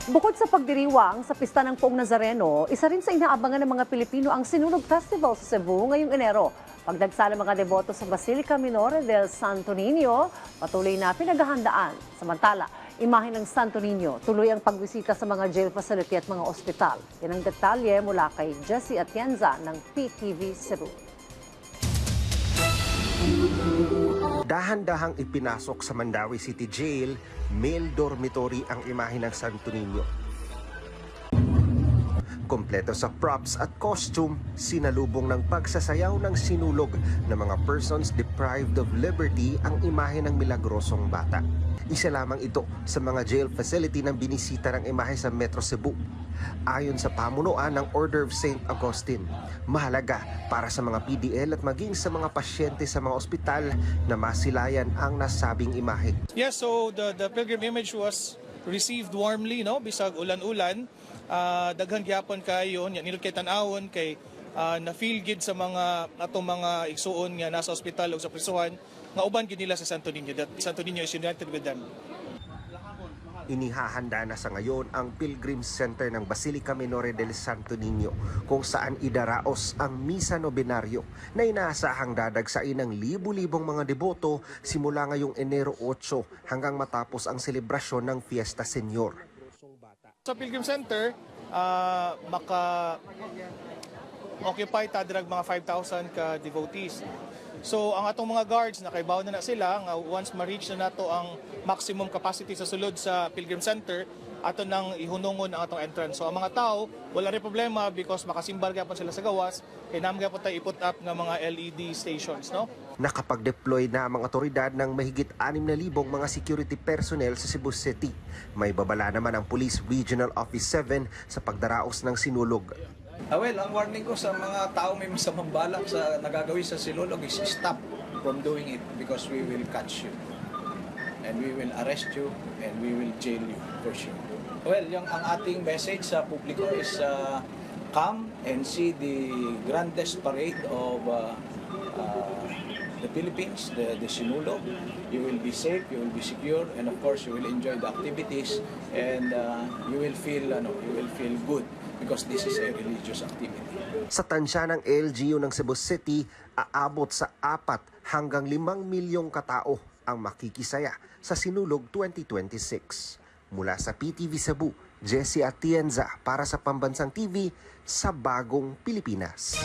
Bukod sa pagdiriwang sa Pista ng Poong Nazareno, isa rin sa inaabangan ng mga Pilipino ang Sinunog Festival sa Cebu ngayong Enero. Pagdagsala mga deboto sa Basilica Minore del Santo Niño, patuloy na pinaghahandaan. Samantala, imahe ng Santo Niño, tuloy ang pagbisita sa mga jail facility at mga ospital. Yan ang detalye mula kay Jessie Atienza ng PTV Cebu. Dahan-dahang ipinasok sa Mandawi City Jail, male dormitory ang imahe ng Santo Niño. Kompleto sa props at costume, sinalubong ng pagsasayaw ng sinulog ng mga persons deprived of liberty ang imahe ng milagrosong bata. Isa lamang ito sa mga jail facility ng binisita ng imahe sa Metro Cebu. Ayon sa pamunuan ng Order of St. Augustine, mahalaga para sa mga PDL at maging sa mga pasyente sa mga ospital na masilayan ang nasabing imahe. Yes, so the pilgrim image was received warmly, no, bisag ulan-ulan. Daghan gyapon kayo nya nilot kay tan-awon kay na feel gid sa mga atong mga igsuon nga nasa ospital o sa prisuhan nga uban gid nila sa Santo Niño. That Santo Niño is united with them. Inihahanda na sa ngayon ang Pilgrim Center ng Basilica Minore del Santo Niño kung saan idaraos ang misa nobenaryo na inaasahang dadagsain ng libu-libong mga deboto simula ngayong Enero 8 hanggang matapos ang selebrasyon ng Fiesta Señor. Sa Pilgrim Center, maka-occupy ta dirag mga 5,000 ka devotees. So ang atong mga guards nakaibaw na sila nga once ma-reach na nato ang maximum capacity sa sulod sa Pilgrim Center, ato nang ihunungon ang atong entrance. So ang mga tao wala rin problema because makasimbal gyapon sila sa gawas, kay naman gyapon tayo i-put up nga mga LED stations, no? Nakapag-deploy na ang mga otoridad ng mahigit 6,000 mga security personnel sa Cebu City. May babala naman ang Police Regional Office 7 sa pagdaraos ng sinulog. Well, ang warning ko sa mga tao may masamang balak sa nagagawin sa sinulog is stop from doing it because we will catch you. And we will arrest you and we will jail you for sure. Well, ang ating message sa publiko is come and see the grandest parade of the Philippines, the Sinulog. You will be safe, you will be secure, and of course you will enjoy the activities and you will feel good because this is a religious activity. Sa tansya ng LGU ng Cebu City, aabot sa 4 hanggang 5 milyong katao ang makikisaya sa Sinulog 2026. Mula sa PTV Cebu, Jessie Atienza para sa Pambansang TV sa Bagong Pilipinas.